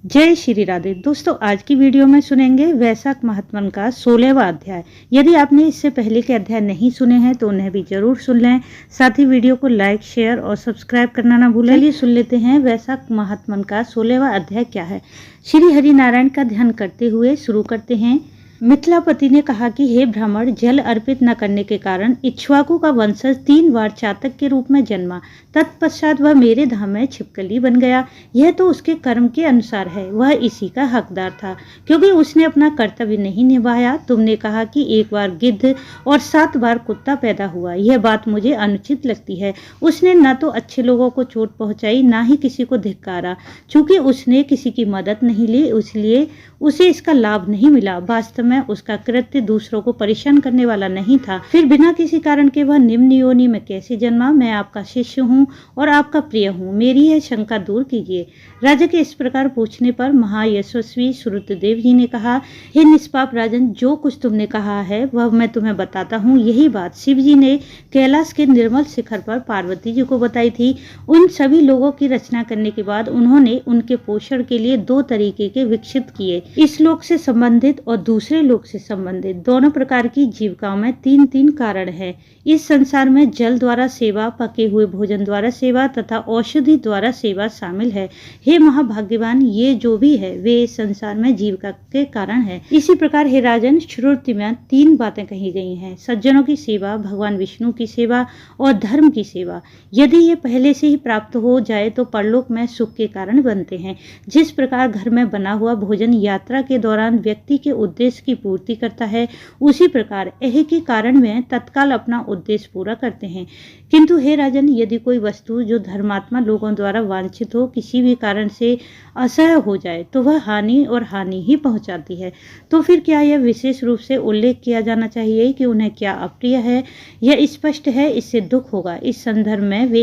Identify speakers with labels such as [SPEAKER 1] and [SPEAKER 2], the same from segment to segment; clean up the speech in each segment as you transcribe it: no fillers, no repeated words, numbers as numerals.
[SPEAKER 1] जय श्री राधे। दोस्तों, आज की वीडियो में सुनेंगे वैशाख महात्मन का 16वां अध्याय। यदि आपने इससे पहले के अध्याय नहीं सुने हैं तो उन्हें भी जरूर सुन लें। साथ ही वीडियो को लाइक, शेयर और सब्सक्राइब करना ना भूलें। चलिए सुन लेते हैं वैशाख महात्मन का 16वां अध्याय क्या है। श्री हरि नारायण का ध्यान करते हुए शुरू करते हैं। मिथिलापति ने कहा कि हे ब्राह्मण, जल अर्पित न करने के कारण इक्ष्वाकु का वंशज 3 बार चातक के रूप में जन्मा। तत्पश्चात वह मेरे धाम में छिपकली बन गया। यह तो उसके कर्म के अनुसार है, वह इसी का हकदार था, क्योंकि उसने अपना कर्तव्य नहीं निभाया। तुमने कहा कि 1 बार गिद्ध और 7 बार कुत्ता पैदा हुआ। यह बात मुझे अनुचित लगती है। उसने न तो अच्छे लोगों को चोट पहुंचाई, न ही किसी को धिक्कारा। चूंकि उसने किसी की मदद नहीं ली, इसलिए उसे इसका लाभ नहीं मिला। वास्तव में उसका कृत्य दूसरों को परेशान करने वाला नहीं था। फिर बिना किसी कारण के वह निम्न योनि में कैसे जन्मा? मैं आपका शिष्य हूँ और आपका प्रिय हूँ, मेरी यह शंका दूर कीजिए। राजा के इस प्रकार पूछने पर महायशस्वी श्रुतदेव जी ने कहा, हे निष्पाप राजन, जो कुछ तुमने कहा है वह मैं तुम्हें बताता हूँ। यही बात शिव जी ने कैलाश के निर्मल शिखर पर पार्वती जी को बताई थी। उन सभी लोगों की रचना करने के बाद उन्होंने उनके पोषण के लिए 2 तरीके के विकसित किए। इस लोक से संबंधित और दूसरे लोक से संबंधित दोनों प्रकार की जीविकाओं में 3-3 कारण है। इस संसार में जल द्वारा सेवा, पके हुए भोजन द्वारा सेवा तथा औषधि द्वारा सेवा शामिल है। हे महाभाग्यवान, ये जो भी है वे इस संसार में जीविका के कारण है। इसी प्रकार हे राजन, श्रुति में 3 बातें कही गई हैं: सज्जनों की सेवा, भगवान विष्णु की सेवा और धर्म की सेवा। यदि ये पहले से ही प्राप्त हो जाए तो परलोक में सुख के कारण बनते हैं। जिस प्रकार घर में बना हुआ भोजन यात्रा के दौरान व्यक्ति के उद्देश्य की पूर्ति करता है, उसी प्रकार यह के कारण में तत्काल अपना उद्देश्य पूरा करते हैं। किंतु हे राजन, यदि कोई वस्तु जो धर्मात्मा लोगों द्वारा वांछित हो किसी भी कारण से असह्य हो जाए तो वह हानि और हानि ही पहुंचाती है। तो फिर क्या यह विशेष रूप से उल्लेख किया जाना चाहिए कि उन्हें क्या अप्रिय है? यह स्पष्ट है, इससे दुख होगा। इस संदर्भ में वे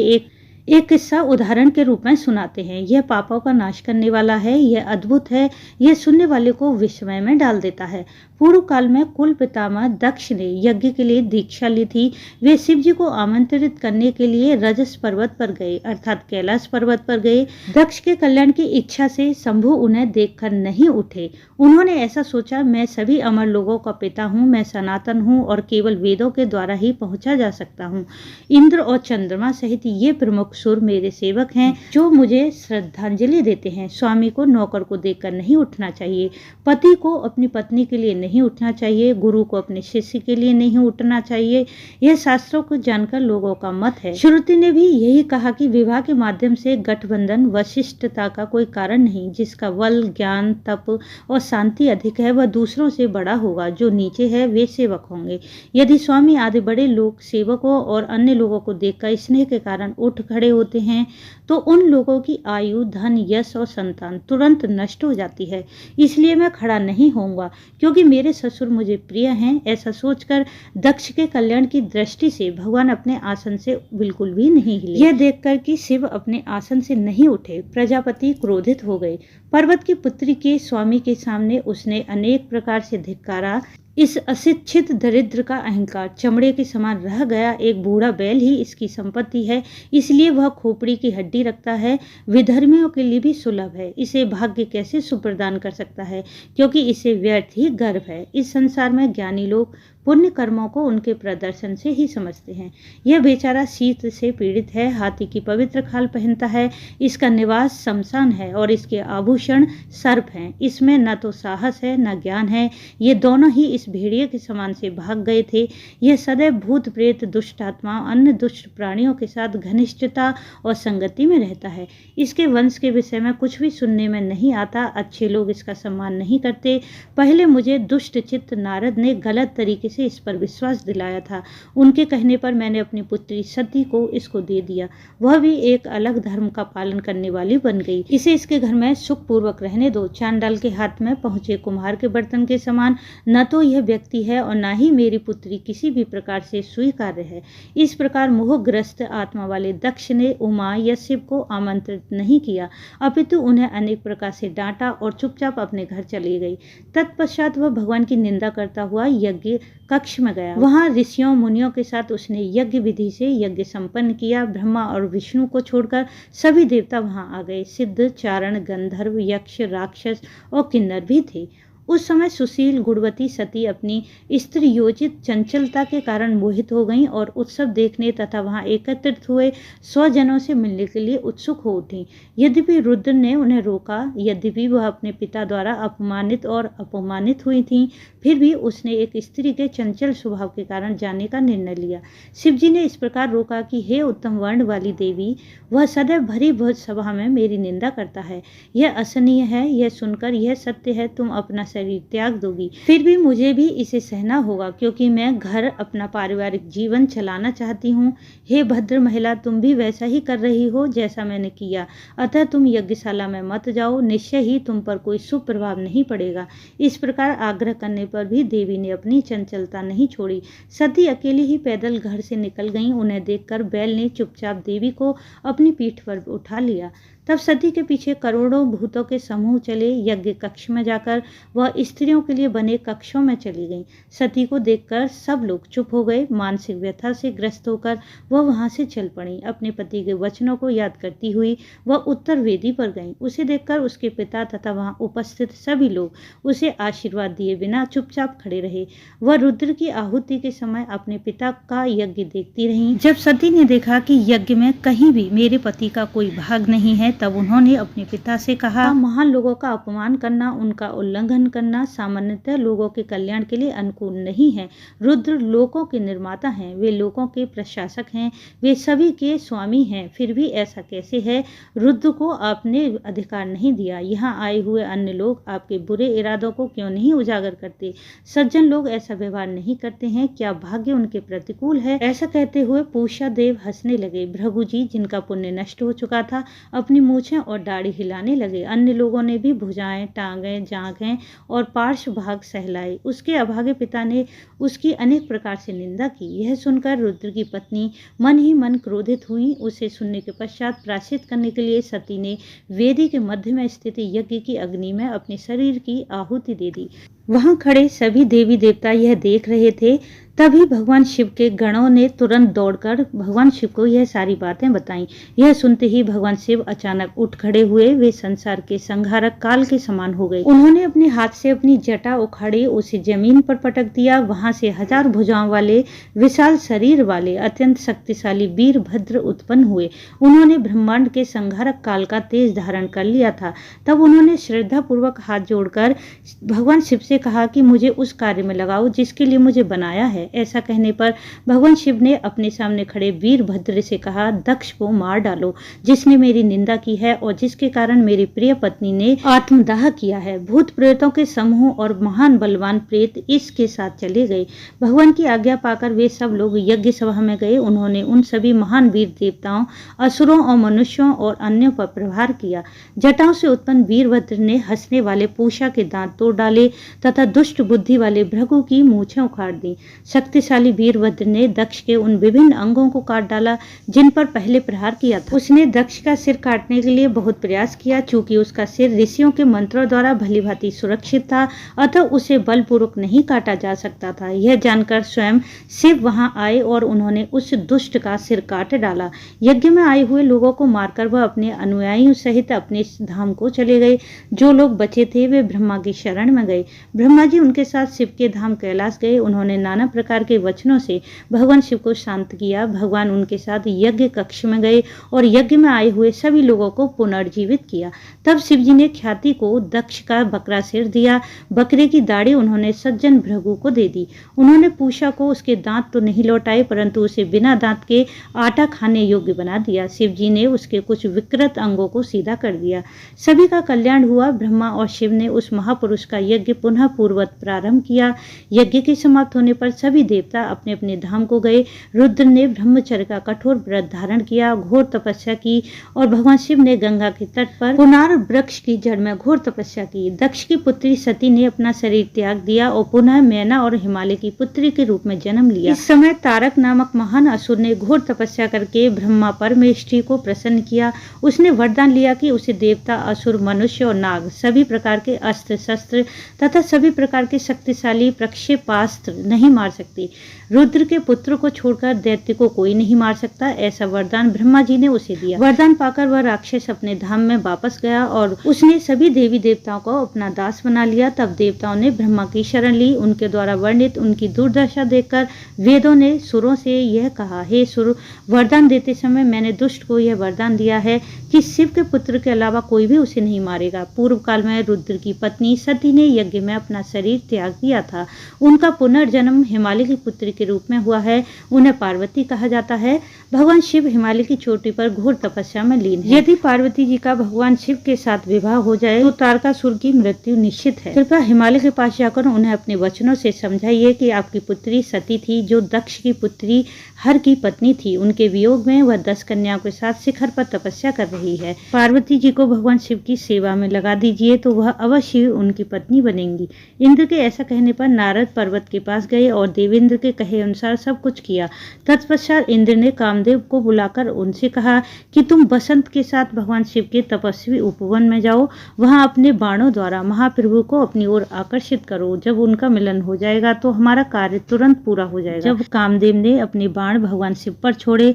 [SPEAKER 1] एक किस्सा उदाहरण के रूप में सुनाते हैं। यह पापों का नाश करने वाला है, यह अद्भुत है, यह सुनने वाले को विस्मय में डाल देता है। पूर्व काल में कुल पितामह दक्ष ने यज्ञ के लिए दीक्षा ली थी। वे शिव जी को आमंत्रित करने के लिए रजस पर्वत पर गए, अर्थात कैलाश पर्वत पर गए। दक्ष के कल्याण की इच्छा से शंभु उन्हें देखकर नहीं उठे। उन्होंने ऐसा सोचा, मैं सभी अमर लोगों का पिता हूँ, मैं सनातन हूँ और केवल वेदों के द्वारा ही पहुंचा जा सकता हूँ। इंद्र और चंद्रमा सहित ये प्रमुख सुर मेरे सेवक हैं जो मुझे श्रद्धांजलि देते हैं। स्वामी को नौकर को देखकर नहीं उठना चाहिए, पति को अपनी पत्नी के लिए नहीं उठना चाहिए, गुरु को अपने शिष्य के लिए नहीं उठना चाहिए। यह शास्त्रों को जानकर लोगों का मत है। श्रुति ने भी यही कहा कि विवाह के माध्यम से गठबंधन वशिष्ठता का कोई कारण नहीं। जिसका बल, ज्ञान, तप और शांति अधिक है वह दूसरों से बड़ा होगा, जो नीचे है वे सेवक होंगे। यदि स्वामी आदि बड़े लोग सेवकों और अन्य लोगों को देखकर स्नेह के कारण उठ खड़े होते हैं तो उन लोगों की आयु, धन, यश और संतान तुरंत नष्ट हो जाती है। इसलिए मैं खड़ा नहीं होऊंगा, क्योंकि मेरे ससुर मुझे प्रिय हैं। ऐसा सोचकर दक्ष के कल्याण की दृष्टि से भगवान अपने आसन से बिल्कुल भी नहीं हिले। यह देखकर कि शिव अपने आसन से नहीं उठे, प्रजापति क्रोधित हो गए। पर्वत की पुत्री के स्वामी के सामने उसने अनेक प्रकार से धिक्कारा। इस अशिक्षित दरिद्र का अहंकार चमड़े के समान रह गया। एक बूढ़ा बैल ही इसकी संपत्ति है, इसलिए वह खोपड़ी की हड्डी रखता है। विधर्मियों के लिए भी सुलभ है, इसे भाग्य कैसे सुप्रदान कर सकता है, क्योंकि इसे व्यर्थ ही गर्व है। इस संसार में ज्ञानी लोग पुण्य कर्मों को उनके प्रदर्शन से ही समझते हैं। यह बेचारा शीत से पीड़ित है, हाथी की पवित्र खाल पहनता है, इसका निवास शमशान है और इसके आभूषण सर्प हैं। इसमें न तो साहस है न ज्ञान है। ये दोनों ही इस भेड़िए के समान से भाग गए थे। यह सदैव भूत प्रेत, दुष्ट आत्मा, अन्य दुष्ट प्राणियों के साथ घनिष्ठता और संगति में रहता है। इसके वंश के विषय में कुछ भी सुनने में नहीं आता। अच्छे लोग इसका सम्मान नहीं करते। पहले मुझे दुष्ट चित्त नारद ने गलत तरीके से इस पर विश्वास दिलाया था। उनके कहने पर मैंने अपनी पुत्री सती को इसको दे दिया। वह भी एक अलग धर्म का पालन करने वाली बन गई। इसे इसके घर में सुख पूर्वक रहने दो। चांडाल के हाथ में पहुंचे कुम्हार के बर्तन के समान न तो यह व्यक्ति है और न ही मेरी पुत्री किसी भी प्रकार से स्वीकार्य है। इस प्रकार मोहग्रस्त आत्मा वाले दक्ष ने उमा या शिव को आमंत्रित नहीं किया, अपितु उन्हें अनेक प्रकार से डांटा और चुपचाप अपने घर चली गई। तत्पश्चात वह भगवान की निंदा करता हुआ यज्ञ कक्ष में गया। वहां ऋषियों मुनियों के साथ उसने यज्ञ विधि से यज्ञ संपन्न किया। ब्रह्मा और विष्णु को छोड़कर सभी देवता वहां आ गए। सिद्ध, चारण, गंधर्व, यक्ष, राक्षस और किन्नर भी थे। उस समय सुशील गुणवती सती अपनी स्त्रीयोजित चंचलता के कारण मोहित हो गईं और उत्सव देखने तथा वहां एकत्रित हुए स्वजनों से मिलने के लिए उत्सुक हो उठी। यद्यपि रुद्र ने उन्हें रोका, यद्यपि वह अपने पिता द्वारा अपमानित और अपमानित हुई थीं, फिर भी उसने एक स्त्री के चंचल स्वभाव के कारण जाने का निर्णय लिया। शिवजी ने इस प्रकार रोका कि हे उत्तम वर्ण वाली देवी, वह सदैव भरी भोज सभा में मेरी निंदा करता है। यह असहनीय है। यह सुनकर यह सत्य है, तुम अपना शरीर त्याग दोगी, फिर भी मुझे भी इसे सहना होगा, क्योंकि मैं घर अपना पारिवारिक जीवन चलाना चाहती हूँ। हे भद्र महिला, तुम भी वैसा ही कर रही हो जैसा मैंने किया, अतः तुम यज्ञशाला में मत जाओ, निश्चय ही तुम पर कोई शुभ प्रभाव नहीं पड़ेगा। इस प्रकार आग्रह करने पर भी देवी ने अपनी चंचलता नहीं छोड़ी। सती अकेली ही पैदल घर से निकल गईं। उन्हें देखकर बैल ने चुपचाप देवी को अपनी पीठ पर उठा लिया। तब सती के पीछे करोड़ों भूतों के समूह चले। यज्ञ कक्ष में जाकर वह स्त्रियों के लिए बने कक्षों में चली गईं। सती को देखकर सब लोग चुप हो गए। मानसिक व्यथा से ग्रस्त होकर वह वहां से चल पड़ी। अपने पति के वचनों को याद करती हुई वह उत्तर वेदी पर गईं। उसे देखकर उसके पिता तथा वहां उपस्थित सभी लोग उसे आशीर्वाद दिए बिना चुपचाप खड़े रहे। वह रुद्र की आहुति के समय अपने पिता का यज्ञ देखती रहीं। जब सती ने देखा कि यज्ञ में कहीं भी मेरे पति का कोई भाग नहीं है, तब उन्होंने अपने पिता से कहा, महान लोगों का अपमान करना, उनका उल्लंघन करना सामान्यतः लोगों के कल्याण के लिए अनुकूल नहीं है। रुद्र लोकों के निर्माता हैं, वे लोगों के प्रशासक हैं, वे सभी के स्वामी हैं, फिर भी ऐसा कैसे है? रुद्र को आपने अधिकार नहीं दिया। यहाँ आए हुए अन्य लोग आपके बुरे इरादों को क्यों नहीं उजागर करते? सज्जन लोग ऐसा व्यवहार नहीं करते हैं, क्या भाग्य उनके प्रतिकूल है? ऐसा कहते हुए पूषा देव हंसने लगे। भृगु जी, जिनका पुण्य नष्ट हो चुका था, अपनी मूछें और दाढ़ी हिलाने लगे। अन्य लोगों ने भी भुजाएं, टांगें, जांघें और पार्श्व भाग सहलाए। उसके अभागे पिता ने उसकी अनेक प्रकार से निंदा की। यह सुनकर रुद्र की पत्नी मन ही मन क्रोधित हुई। उसे सुनने के पश्चात प्रायश्चित करने के लिए सती ने वेदी के मध्य में स्थित यज्ञ की अग्नि में अपने शरीर की आहुति दे दी। वहां खड़े सभी देवी देवता यह देख रहे थे। तभी भगवान शिव के गणों ने तुरंत दौड़कर भगवान शिव को यह सारी बातें बताईं। यह सुनते ही भगवान शिव अचानक उठ खड़े हुए। वे संसार के संहारक काल के समान हो गए। उन्होंने अपने हाथ से अपनी जटा उखाड़ी, उसे जमीन पर पटक दिया। वहां से 1000 भुजाओं वाले विशाल शरीर वाले अत्यंत शक्तिशाली वीरभद्र उत्पन्न हुए। उन्होंने ब्रह्मांड के संहारक काल का तेज धारण कर लिया था। तब उन्होंने श्रद्धा पूर्वक हाथ जोड़कर भगवान शिव से कहा कि मुझे उस कार्य में लगाओ जिसके लिए मुझे बनाया है। ऐसा कहने पर भगवान शिव ने अपने सामने खड़े वीरभद्र से कहा, दक्ष को मार डालो, जिसने मेरी निंदा की है और जिसके कारण मेरी प्रिय पत्नी ने आत्मदाह किया है। भूत प्रेतों के समूह और महान बलवान प्रेत इसके साथ चले गए। भगवान की आज्ञा पाकर वे सब लोग यज्ञ सभा में गए। उन्होंने उन सभी महान वीर देवताओं, असुरों और मनुष्यों और अन्यों पर प्रहार किया। जटाओं से उत्पन्न वीरभद्र ने हंसने वाले पूषा के दांत तोड़ डाले तथा दुष्ट बुद्धि वाले भृगु की मूछें उखाड़ दी। शक्तिशाली वीरभद्र ने दक्ष के उन विभिन्न अंगों को काट डाला जिन पर पहले प्रहार किया था। उसने दक्ष का सिर काटने के लिए बहुत प्रयास किया। चूंकि उसका सिर ऋषियों के मंत्रों द्वारा भलीभांति सुरक्षित था, अतः उसे बलपूर्वक नहीं काटा जा सकता था। यह जानकर स्वयं शिव वहां आए और उन्होंने उस दुष्ट का सिर काट डाला। यज्ञ में आए हुए लोगों को मारकर वह अपने अनुयायियों सहित अपने धाम को चले गए। जो लोग बचे थे वे ब्रह्मा की शरण में गए। ब्रह्मा जी उनके साथ शिव के धाम कैलाश गए। उन्होंने नाना प्रकार के वचनों से भगवान शिव को शांत किया। भगवान उनके साथ यज्ञ कक्ष में गए और यज्ञ में आए हुए सभी लोगों को पुनर्जीवित किया। तब शिव जी ने ख्याति को दक्ष का बकरा सिर दिया। बकरे की दाढ़ी उन्होंने सज्जन भृगु को दे दी। उन्होंने पूषा को उसके दांत तो नहीं लौटाए, परंतु उसे बिना दांत के आटा खाने योग्य बना दिया। शिव जी ने उसके कुछ विकृत अंगों को सीधा कर दिया। सभी का कल्याण हुआ। ब्रह्मा और शिव ने उस महापुरुष का यज्ञ पुनः पूर्ववत प्रारंभ किया। यज्ञ के समाप्त होने पर सभी देवता अपने अपने धाम को गए। रुद्र ने ब्रह्मचर्य का कठोर व्रत धारण किया, घोर तपस्या की और भगवान शिव ने गंगा के तट पर पुनार वृक्ष की जड़ में घोर तपस्या की। दक्ष की पुत्री सती ने अपना शरीर त्याग दिया और पुनः मैना और हिमालय की पुत्री के रूप में जन्म लिया। इस समय तारक नामक महान असुर ने घोर तपस्या करके ब्रह्मा परमेष्ठी को प्रसन्न किया। उसने वरदान लिया कि उसे देवता, असुर, मनुष्य और नाग सभी प्रकार के अस्त्र शस्त्र तथा सभी प्रकार के शक्तिशाली प्रक्षेपास्त्र नहीं मार सकती। रुद्र के पुत्र को छोड़कर दैत्य को कोई नहीं मार सकता, ऐसा वरदान ब्रह्मा जी ने उसे दिया। वरदान पाकर वह राक्षस अपने धाम में वापस गया और उसने सभी देवी देवताओं को अपना दास बना लिया। तब देवताओं ने ब्रह्मा की शरण ली। उनके द्वारा वर्णित उनकी दुर्दशा देखकर वेदों ने सुरों से यह कहा, हे सुर, वरदान देते समय मैंने दुष्ट को यह वरदान दिया है कि शिव के पुत्र के अलावा कोई भी उसे नहीं मारेगा। पूर्व काल में रुद्र की पत्नी सती ने यज्ञ में अपना शरीर त्याग दिया था। उनका पुनर्जन्म हिमालय की पुत्री के रूप में हुआ है। उन्हें पार्वती कहा जाता है। भगवान शिव हिमालय की चोटी पर घोर तपस्या में लीन है। यदि पार्वती जी का भगवान शिव के साथ विवाह हो जाए तो तारकासुर की मृत्यु निश्चित है। कृपया हिमालय के पास जाकर उन्हें अपने वचनों से समझाइए कि आपकी पुत्री सती थी, जो दक्ष की पुत्री हर की पत्नी थी। उनके वियोग में वह 10 कन्याओं के साथ शिखर पर तपस्या कर रही है। पार्वती जी को भगवान शिव की सेवा में लगा दीजिए तो वह अवश्य उनकी पत्नी बनेंगी। इंद्र के ऐसा कहने पर नारद पर्वत के पास गए और देवेंद्र के कहे अनुसार सब कुछ किया। तत्पश्चात इंद्र ने कामदेव को बुलाकर उनसे कहा कि तुम बसंत के साथ भगवान शिव के तपस्वी उपवन में जाओ, वहां अपने बाणों द्वारा महाप्रभु को अपनी ओर आकर्षित करो। जब उनका मिलन हो जाएगा तो हमारा कार्य तुरंत पूरा हो जाएगा। जब कामदेव ने अपने बाण भगवान शिव पर छोड़े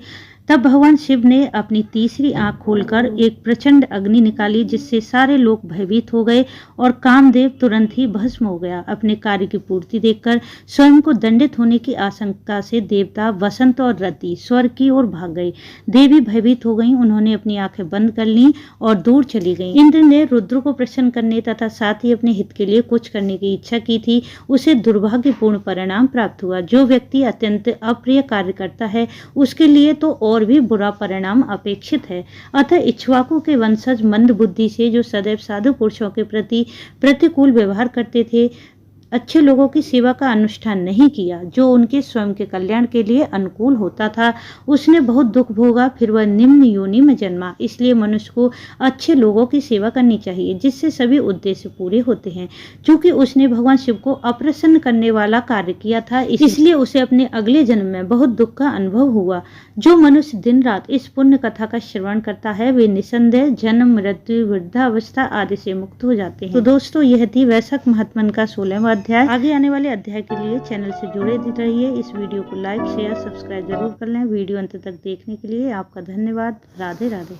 [SPEAKER 1] तब भगवान शिव ने अपनी तीसरी आंख खोलकर एक प्रचंड अग्नि निकाली, जिससे सारे लोग भयभीत हो गए और कामदेव तुरंत ही भस्म हो गया। अपने कार्य की पूर्ति देखकर स्वयं को दंडित होने की आशंका से देवता वसंत और रति स्वर्ग की ओर भाग गए। देवी भयभीत हो गईं। उन्होंने अपनी आंखें बंद कर लीं और दूर चली गईं। इंद्र ने रुद्र को प्रसन्न करने तथा साथ ही अपने हित के लिए कुछ करने की इच्छा की थी, उसे दुर्भाग्यपूर्ण परिणाम प्राप्त हुआ। जो व्यक्ति अत्यंत अप्रिय कार्य करता है उसके लिए तो और भी बुरा परिणाम अपेक्षित है। अतः इक्ष्वाकु के वंशज मंद बुद्धि से, जो सदैव साधु पुरुषों के प्रति प्रतिकूल व्यवहार करते थे, अच्छे लोगों की सेवा का अनुष्ठान नहीं किया जो उनके स्वयं के कल्याण के लिए अनुकूल होता था, उसने बहुत दुख भोगा। फिर वह निम्न योनि में जन्मा। इसलिए मनुष्य को अच्छे लोगों की सेवा करनी चाहिए, जिससे सभी उद्देश्य पूरे होते हैं। क्योंकि उसने भगवान शिव को अप्रसन्न करने वाला कार्य किया था, इसलिए उसे अपने अगले जन्म में बहुत दुख का अनुभव हुआ। जो मनुष्य दिन रात इस पुण्य कथा का श्रवण करता है वे निसंदेह जन्म, मृत्यु, वृद्धावस्था आदि से मुक्त हो जाते हैं। तो दोस्तों, यह थी वैशाख महात्मन का 16वां अध्याय। आगे आने वाले अध्याय के लिए चैनल से जुड़े रहिए। इस वीडियो को लाइक, शेयर, सब्सक्राइब जरूर कर लें। वीडियो अंत तक देखने के लिए आपका धन्यवाद। राधे राधे।